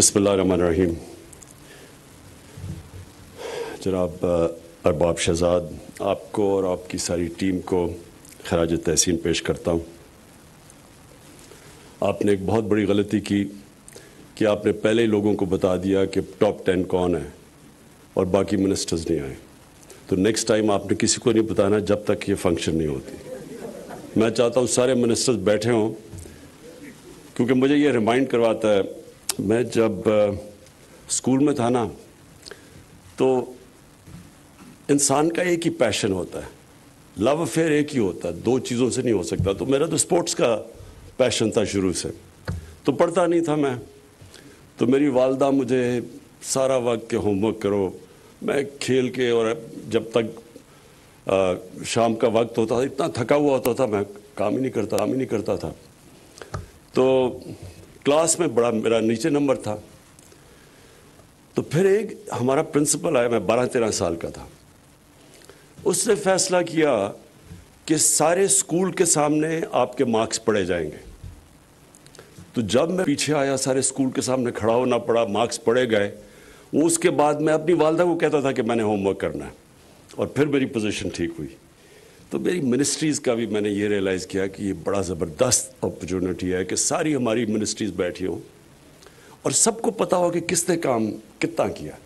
बिस्मिल्लाहिर्रहमानिर्रहीम। जनाब अरबाब शहजाद, आपको और आपकी सारी टीम को खराज तहसीन पेश करता हूँ। आपने एक बहुत बड़ी गलती की कि आपने पहले ही लोगों को बता दिया कि टॉप 10 कौन है और बाकी मिनिस्टर्स नहीं आए। तो नेक्स्ट टाइम आपने किसी को नहीं बताना जब तक ये फंक्शन नहीं होती। मैं चाहता हूँ सारे मिनिस्टर्स बैठे हों, क्योंकि मुझे ये रिमाइंड करवाता है, मैं जब स्कूल में था ना, तो इंसान का एक ही पैशन होता है, लव अफेयर एक ही होता है, दो चीज़ों से नहीं हो सकता। तो मेरा तो स्पोर्ट्स का पैशन था शुरू से, तो पढ़ता नहीं था मैं। तो मेरी वालदा मुझे सारा वक्त के होमवर्क करो, मैं खेल के, और जब तक शाम का वक्त होता था इतना थका हुआ होता था, मैं काम ही नहीं करता था। तो क्लास में बड़ा मेरा नीचे नंबर था। तो फिर एक हमारा प्रिंसिपल आया, मैं 12-13 साल का था। उसने फैसला किया कि सारे स्कूल के सामने आपके मार्क्स पढ़े जाएंगे। तो जब मैं पीछे आया, सारे स्कूल के सामने खड़ा होना पड़ा, मार्क्स पढ़े गए। वो उसके बाद मैं अपनी वालदा को कहता था कि मैंने होमवर्क करना है, और फिर मेरी पोजीशन ठीक हुई। तो मेरी मिनिस्ट्रीज़ का भी मैंने ये रियलाइज़ किया कि ये बड़ा ज़बरदस्त अपॉर्चुनिटी है कि सारी हमारी मिनिस्ट्रीज़ बैठी हों और सबको पता हो कि किसने काम कितना किया।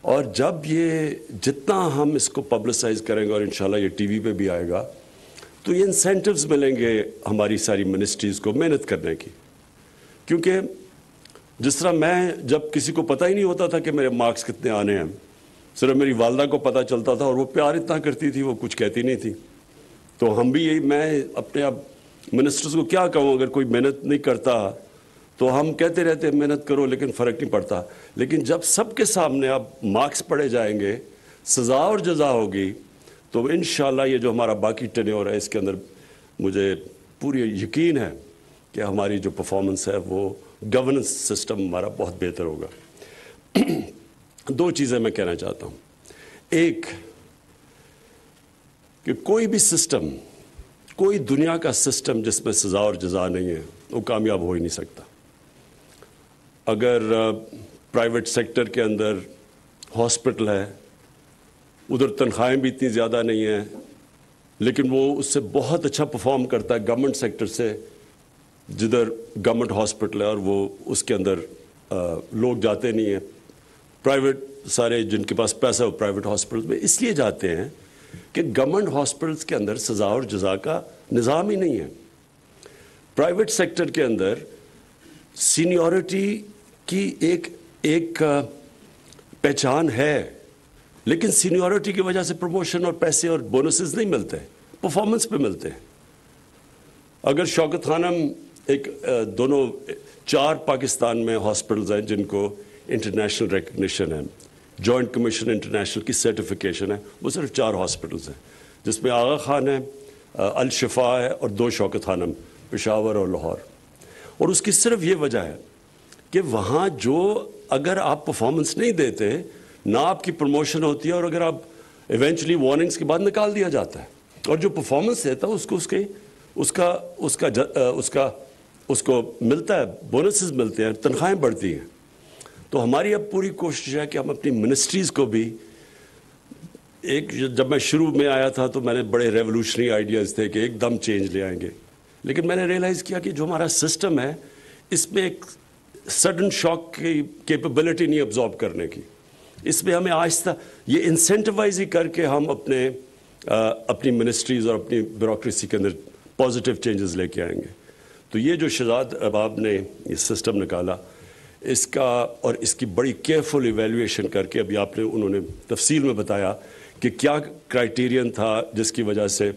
और जब ये जितना हम इसको पब्लिसाइज़ करेंगे, और इंशाल्लाह ये टीवी पे भी आएगा, तो ये इंसेंटिव्स मिलेंगे हमारी सारी मिनिस्ट्रीज़ को मेहनत करने की। क्योंकि जिस तरह मैं, जब किसी को पता ही नहीं होता था कि मेरे मार्क्स कितने आने हैं, सिर्फ मेरी वालदा को पता चलता था, और वो प्यार इतना करती थी, वो कुछ कहती नहीं थी। तो हम भी यही, मैं अपने अब मिनिस्टर्स को क्या कहूँ, अगर कोई मेहनत नहीं करता तो हम कहते रहते मेहनत करो, लेकिन फ़र्क नहीं पड़ता। लेकिन जब सबके सामने अब मार्क्स पढ़े जाएंगे, सज़ा और जज़ा होगी, तो इंशाल्लाह ये जो हमारा बाकी टेन्योर है, इसके अंदर मुझे पूरी यकीन है कि हमारी जो परफॉर्मेंस है, वो गवर्नेंस सिस्टम हमारा बहुत बेहतर होगा। दो चीज़ें मैं कहना चाहता हूँ। एक, कि कोई भी सिस्टम, कोई दुनिया का सिस्टम जिसमें सज़ा और जज़ा नहीं है, वो कामयाब हो ही नहीं सकता। अगर प्राइवेट सेक्टर के अंदर हॉस्पिटल है, उधर तनख्वाहें भी इतनी ज़्यादा नहीं हैं, लेकिन वो उससे बहुत अच्छा परफॉर्म करता है गवर्नमेंट सेक्टर से, जिधर गवर्नमेंट हॉस्पिटल है और वो उसके अंदर लोग जाते नहीं हैं। प्राइवेट, सारे जिनके पास पैसा हो प्राइवेट हॉस्पिटल्स में इसलिए जाते हैं कि गवर्नमेंट हॉस्पिटल्स के अंदर सज़ा और जज़ा का निज़ाम ही नहीं है। प्राइवेट सेक्टर के अंदर सीनियरिटी की एक पहचान है, लेकिन सीनियरिटी की वजह से प्रमोशन और पैसे और बोनसेस नहीं मिलते, परफॉर्मेंस पे मिलते हैं। अगर शौकत खानम दोनों 4 पाकिस्तान में हॉस्पिटल्स हैं जिनको इंटरनेशनल रिकग्निशन है, जॉइंट कमीशन इंटरनेशनल की सर्टिफिकेशन है, वो सिर्फ 4 हॉस्पिटल्स हैं, जिसमें आगा खान है, अल शिफा है, और 2 शौकत खानम, पेशावर और लाहौर। और उसकी सिर्फ ये वजह है कि वहाँ जो, अगर आप परफॉर्मेंस नहीं देते ना, आपकी प्रमोशन होती है, और अगर आप इवेंचुअली वार्निंग्स के बाद निकाल दिया जाता है। और जो परफॉर्मेंस देता है उसको मिलता है, बोनसेस मिलते हैं, तनख्वाहें बढ़ती हैं। तो हमारी अब पूरी कोशिश है कि हम अपनी मिनिस्ट्रीज़ को भी, जब मैं शुरू में आया था तो मैंने बड़े रेवोल्यूशनरी आइडियाज़ थे कि एकदम चेंज ले आएंगे, लेकिन मैंने रियलाइज़ किया कि जो हमारा सिस्टम है, इसमें एक सडन शॉक की कैपेबिलिटी नहीं अब्जॉर्ब करने की। इसमें हमें आहिस्ता ये इंसेंटिवाइज ही करके हम अपनी मिनिस्ट्रीज़ और अपनी ब्यूरोक्रेसी के अंदर पॉजिटिव चेंजेस लेके आएंगे। तो ये जो शहजाद अरबाब ने ये सिस्टम निकाला, इसका और इसकी बड़ी केयरफुल इवैल्यूएशन करके, अभी उन्होंने तफसील में बताया कि क्या क्राइटेरियन था जिसकी वजह से,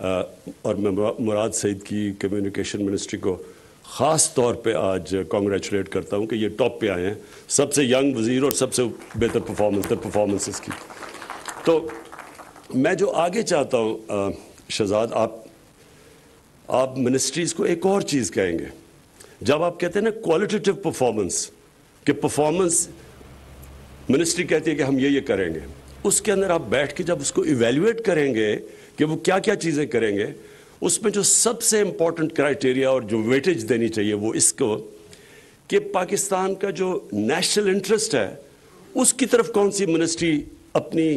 और मैं मुराद सईद की कम्युनिकेशन मिनिस्ट्री को ख़ास तौर पे आज कॉन्ग्रेचुलेट करता हूँ कि ये टॉप पे आए हैं, सबसे यंग वज़ीर और सबसे बेहतर परफॉर्मेंसेस की। तो मैं जो आगे चाहता हूँ शहजाद, आप मिनिस्ट्रीज़ को एक और चीज़ कहेंगे, जब आप कहते हैं ना क्वालिटेटिव परफॉर्मेंस, कि परफॉर्मेंस मिनिस्ट्री कहती है कि हम ये करेंगे, उसके अंदर आप बैठ के जब उसको इवेल्युएट करेंगे कि वो क्या क्या चीज़ें करेंगे, उसमें जो सबसे इम्पोर्टेंट क्राइटेरिया और जो वेटेज देनी चाहिए वो इसको کہ پاکستان کا جو نیشنل انٹرسٹ ہے اس کی طرف کون سی منسٹری اپنی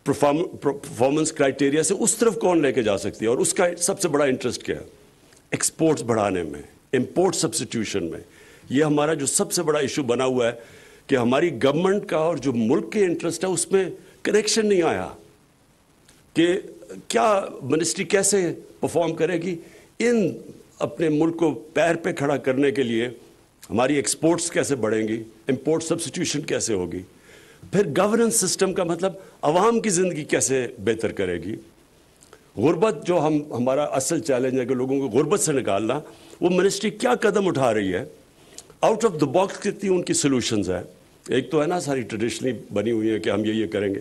پرفارمنس کرائٹیریا سے اس طرف کون لے کے جا سکتی ہے، اور اس کا سب سے بڑا انٹرسٹ کیا ہے؟ ایکسپورٹس بڑھانے میں، امپورٹ سبسٹیوشن میں. یہ ہمارا جو سب سے بڑا ایشو بنا ہوا ہے کہ ہماری گورنمنٹ کا اور جو ملک کے انٹرسٹ ہے اس میں کنیکشن نہیں آیا کہ کیا منسٹری کیسے پرفارم کرے گی ان اپنے ملک کو پیر پہ کھڑا کرنے کے لیے. ہماری ایکسپورٹس کیسے بڑھیں گی، امپورٹ سبسٹیوشن کیسے ہوگی، پھر گورننس سسٹم کا مطلب عوام کی زندگی کیسے بہتر کرے گی. غربت جو ہمارا اصل چیلنج ہے کہ لوگوں کو غربت سے نکالنا، وہ منسٹری کیا قدم اٹھا رہی ہے، آؤٹ آف دا باکس کتنی ان کی سلوشنز ہیں. ایک تو ہے نا ساری ٹریڈیشنلی بنی ہوئی ہے کہ ہم یہ کریں گے،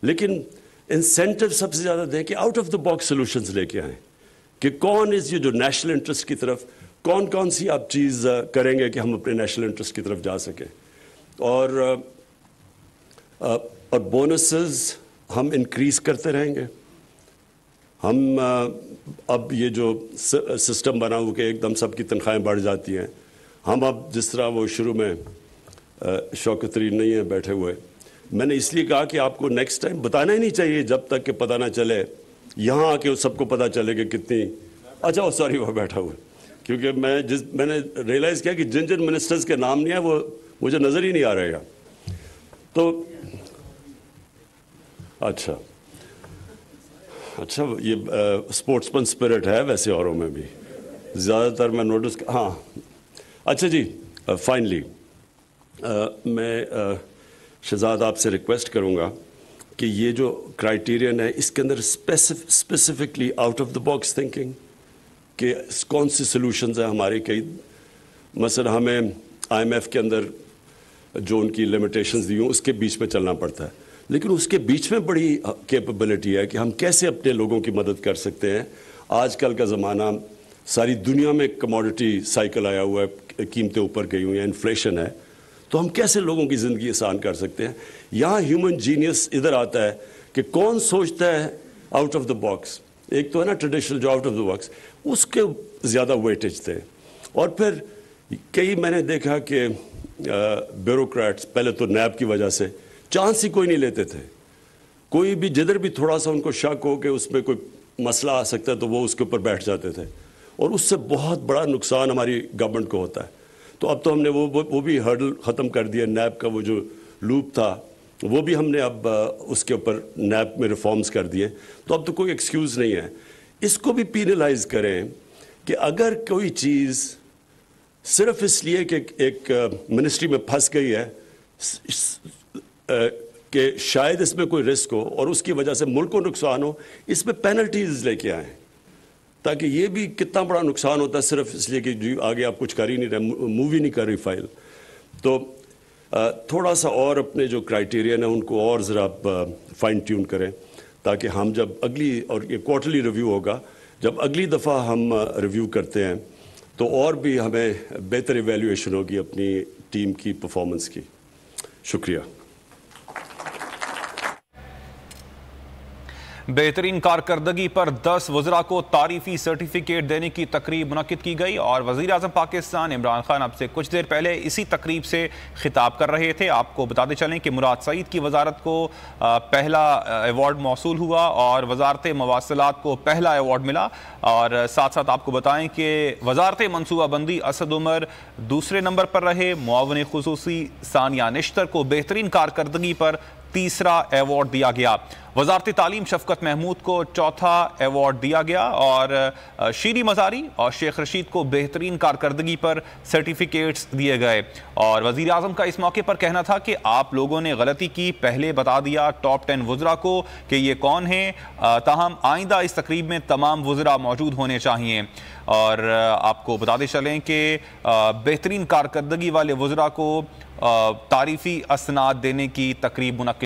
لیکن انسینٹیو سب سے زیادہ دیں کہ out of the box solutions لے کے آئیں کہ کون یہ جو نیشنل انٹرسٹ کی طرف کون سی آپ چیز کریں گے کہ ہم اپنے نیشنل انٹرسٹ کی طرف جا سکیں. اور بونسز ہم انکریز کرتے رہیں گے. ہم اب یہ جو سسٹم بنا ہوا کہ ایک دم سب کی تنخواہیں بڑھ جاتی ہیں، ہم اب جس طرح وہ شروع میں شوکت ترین نہیں ہیں بیٹھے ہوئے، میں نے اس لیے کہا کہ آپ کو نیکسٹ ٹائم بتانا ہی نہیں چاہیے جب تک کہ پتہ نہ چلے، یہاں آ کے سب کو پتہ چلے کہ کتنی اچھا سوری وہ بیٹھا ہوا ہے. کیونکہ میں نے ریئلائز کیا کہ جن منسٹرز کے نام نہیں ہیں وہ مجھے نظر ہی نہیں آ رہے گا. تو اچھا یہ اسپورٹس مین اسپرٹ ہے ویسے اوروں میں بھی زیادہ تر میں نوٹس. ہاں اچھا جی، فائنلی میں شہزاد آپ سے ریکویسٹ کروں گا کہ یہ جو کرائیٹیرین ہے اس کے اندر specifically out of the box thinking کہ کون سی سلوشنز ہیں ہماری. کئی مثلا ہمیں آئی ایم ایف کے اندر جو ان کی لمیٹیشنز دی ہوں اس کے بیچ میں چلنا پڑتا ہے، لیکن اس کے بیچ میں بڑی کیپبلٹی ہے کہ ہم کیسے اپنے لوگوں کی مدد کر سکتے ہیں. آج کل کا زمانہ ساری دنیا میں کموڈٹی سائیکل آیا ہوا ہے، قیمتیں اوپر گئی ہوئی ہیں، انفلیشن ہے، تو ہم کیسے لوگوں کی زندگی آسان کر سکتے ہیں. یہاں ہیومن جینیس ادھر آتا ہے کہ کون سوچتا ہے آؤٹ آف دا باکس. ایک تو ہے نا ٹریڈیشنل جو آؤٹ آف دا باکس، اس کے زیادہ ویٹیج تھے. اور پھر کئی میں نے دیکھا کہ بیوروکریٹس پہلے تو نیب کی وجہ سے چانس ہی کوئی نہیں لیتے تھے. کوئی بھی جدھر بھی تھوڑا سا ان کو شک ہو کہ اس میں کوئی مسئلہ آ سکتا ہے تو وہ اس کے اوپر بیٹھ جاتے تھے، اور اس سے بہت بڑا نقصان ہماری گورنمنٹ کو ہوتا ہے. تو اب تو ہم نے وہ بھی ہرڈل ختم کر دیا. نیب کا وہ جو لوپ تھا وہ بھی ہم نے اب اس کے اوپر نیب میں ریفارمز کر دیے. تو اب تو کوئی ایکسکیوز نہیں ہے. اس کو بھی پینلائز کریں کہ اگر کوئی چیز صرف اس لیے کہ ایک منسٹری میں پھنس گئی ہے کہ شاید اس میں کوئی رسک ہو اور اس کی وجہ سے ملک کو نقصان ہو، اس میں پینلٹیز لے کے آئیں تاکہ یہ بھی کتنا بڑا نقصان ہوتا ہے صرف اس لیے کہ جی آگے آپ کچھ کر ہی نہیں رہے، مووی نہیں کر رہی فائل. تو تھوڑا سا اور اپنے جو کرائیٹیرین ہیں ان کو اور ذرا آپ فائن ٹیون کریں تاکہ ہم جب اگلی، اور یہ کوارٹرلی ریویو ہوگا، جب اگلی دفعہ ہم ریویو کرتے ہیں تو اور بھی ہمیں بہتر ایویلیویشن ہوگی اپنی ٹیم کی پرفارمنس کی. شکریہ. بہترین کارکردگی پر 10 وزراء کو تعریفی سرٹیفکیٹ دینے کی تقریب منعقد کی گئی، اور وزیر اعظم پاکستان عمران خان اب سے کچھ دیر پہلے اسی تقریب سے خطاب کر رہے تھے. آپ کو بتاتے چلیں کہ مراد سعید کی وزارت کو پہلا ایوارڈ موصول ہوا اور وزارت مواصلات کو پہلا ایوارڈ ملا. اور ساتھ ساتھ آپ کو بتائیں کہ وزارت منصوبہ بندی اسد عمر دوسرے نمبر پر رہے. معاون خصوصی ثانیہ نشتر کو بہترین کارکردگی پر تیسرا ایوارڈ دیا گیا. وزارت تعلیم شفقت محمود کو چوتھا ایوارڈ دیا گیا، اور شیری مزاری اور شیخ رشید کو بہترین کارکردگی پر سرٹیفکیٹس دیے گئے. اور وزیر اعظم کا اس موقع پر کہنا تھا کہ آپ لوگوں نے غلطی کی، پہلے بتا دیا ٹاپ 10 وزراء کو کہ یہ کون ہیں، تاہم آئندہ اس تقریب میں تمام وزراء موجود ہونے چاہیے. اور آپ کو بتاتے چلیں کہ بہترین کارکردگی والے وزراء کو تعریفی اسناد دینے کی تقریب منعقد